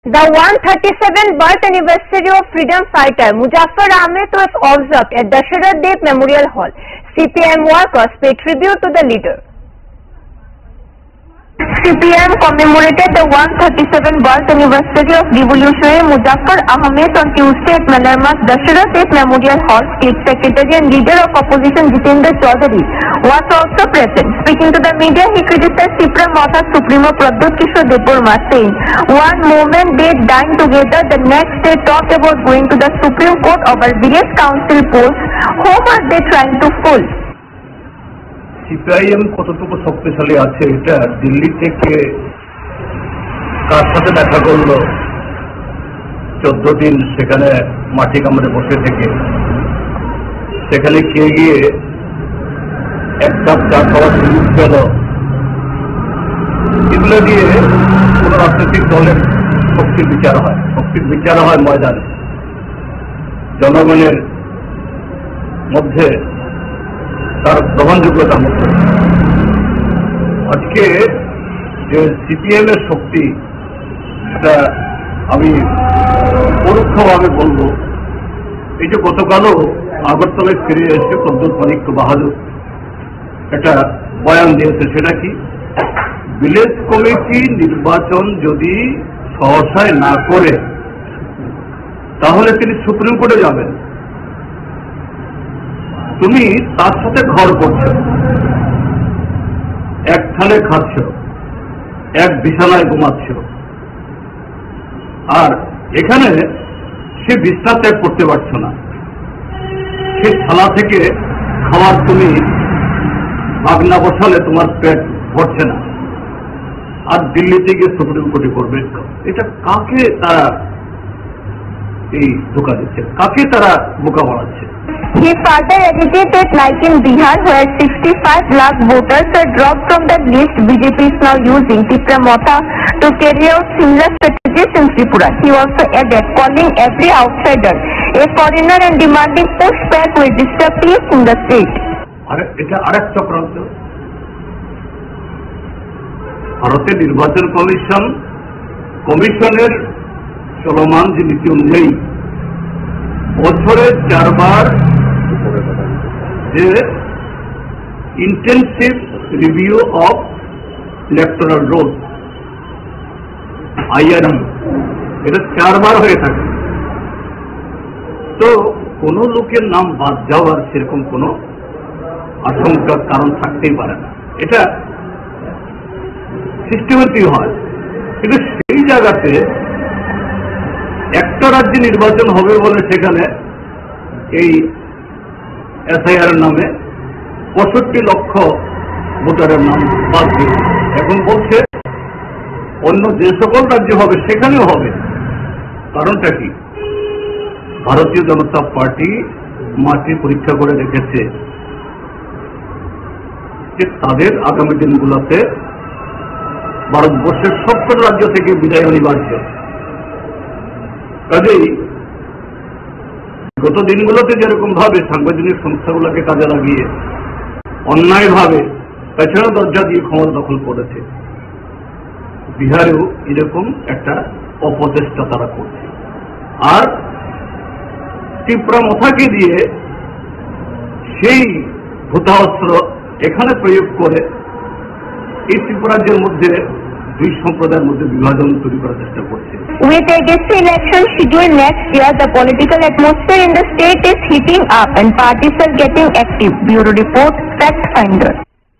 The 137th birth anniversary of freedom fighter Muzaffar Ahmed was observed at Dasharath Dev Memorial Hall. CPM workers paid tribute to the leader. CPM commemorated the 137th birth anniversary of revolutionary Muzaffar Ahmed on Tuesday at Malarmas Dasharath Dev Memorial Hall. State Secretary and leader of opposition Jitendra Chaudhary was also present. Speaking to the media, he criticized Tipra Matha Supremo Pradyut Kishore Debbarma, saying, "One moment they dine together, the next they talk about going to the Supreme Court over various council posts. Whom are they trying to fool?" CPIM কতটুকু শক্তিশালী আছে এটা দিল্লি থেকে কার সাথে দেখা করলো 14 দিন সেখানে মাটি কামড়ে বসে থেকে সেখানে খেয়ে গিয়ে এক কাপ চা খাওয়ার সুযোগ পেল, এগুলো দিয়ে কোন রাজনৈতিক দলের শক্তির বিচার হয় ময়দানে জনগণের মধ্যে তার গ্রহণযোগ্যতা মধ্যে। আজকে যে সিপিএম এর শক্তি সেটা আমি পরোক্ষভাবে বলবো, এই যে গতকালও আগরতলায় ফিরে এসে প্রদ্যুৎ মানিক্য বাহাদুর একটা বয়ান দিয়েছে, সেটা কি ভিলেজ কমিটি নির্বাচন যদি সহসায় না করে তাহলে তিনি সুপ্রিম কোর্টে যাবেন। তুমি তার সাথে ঘর করছো, এক থালে খাচ্ছ, এক বিছানায় ঘুমাচ্ছ, আর এখানে সে বিছনা ত্যাগ করতে পারছো না, সে থালা থেকে খাবার তুমি ভাগ না বসালে তোমার পেট ভরছে না, আর দিল্লিতে গিয়ে সুপ্রিম কোর্টে করবে। এটা কাকে তারা এই ধোকা দিচ্ছে, কাকে তারা বোকা বানাচ্ছে? He further agitated, like in Bihar, where 65 lakh voters were dropped from the list, BJP is now using Tipra Matha to carry out similar strategies in Tripura. He also added, calling every outsider a foreigner and demanding pushback will disturb peace in the state. এটা আরেক চক্রান্ত। ভারতের নির্বাচন কমিশনের চলমান যে নীতি অনুযায়ী বছরে 4 বার যে intensive review of electoral role IRE, এটা 4 বার হয়ে থাকে। তো কোন লোকের নাম বাদ যাওয়ার সেরকম কোন আশঙ্কার কারণ থাকতেই পারে না, এটা সিস্টেমেটিক হয়। কিন্তু সেই জায়গাতে একটা রাজ্যে নির্বাচন হবে বলে সেখানে এই SIR নামে 65 লক্ষ ভোটারের নাম বাদ দিয়ে এখন বলছে অন্য যে সকল রাজ্য হবে সেখানেও হবে। কারণটা কি? ভারতীয় জনতা পার্টি মাটি পরীক্ষা করে রেখেছে যে তাদের আগামী দিনগুলোতে ভারতবর্ষের সবকটা রাজ্য থেকে বিদায় অনিবার্য। কাজেই গত দিনগুলোতে যেরকম ভাবে সাংবিধানিক সংস্থাগুলোকে কাজে লাগিয়ে অন্যায়ভাবে পেছনে দরজা দিয়ে ক্ষমতা দখল করেছে, বিহারেও এরকম একটা অপচেষ্টা তারা করছে। আর টিপ্রা মাথাকে দিয়ে সেই ভূতাস্ত্র এখানে প্রয়োগ করে এই ত্রিপুরাজ্যের মধ্যে দুই সম্প্রদায়ের মধ্যে বিভাজন তৈরি করার চেষ্টা করছে। With against the election scheduled next year, the political atmosphere in the state is heating up and parties are getting active. Bureau report, Fact Finder.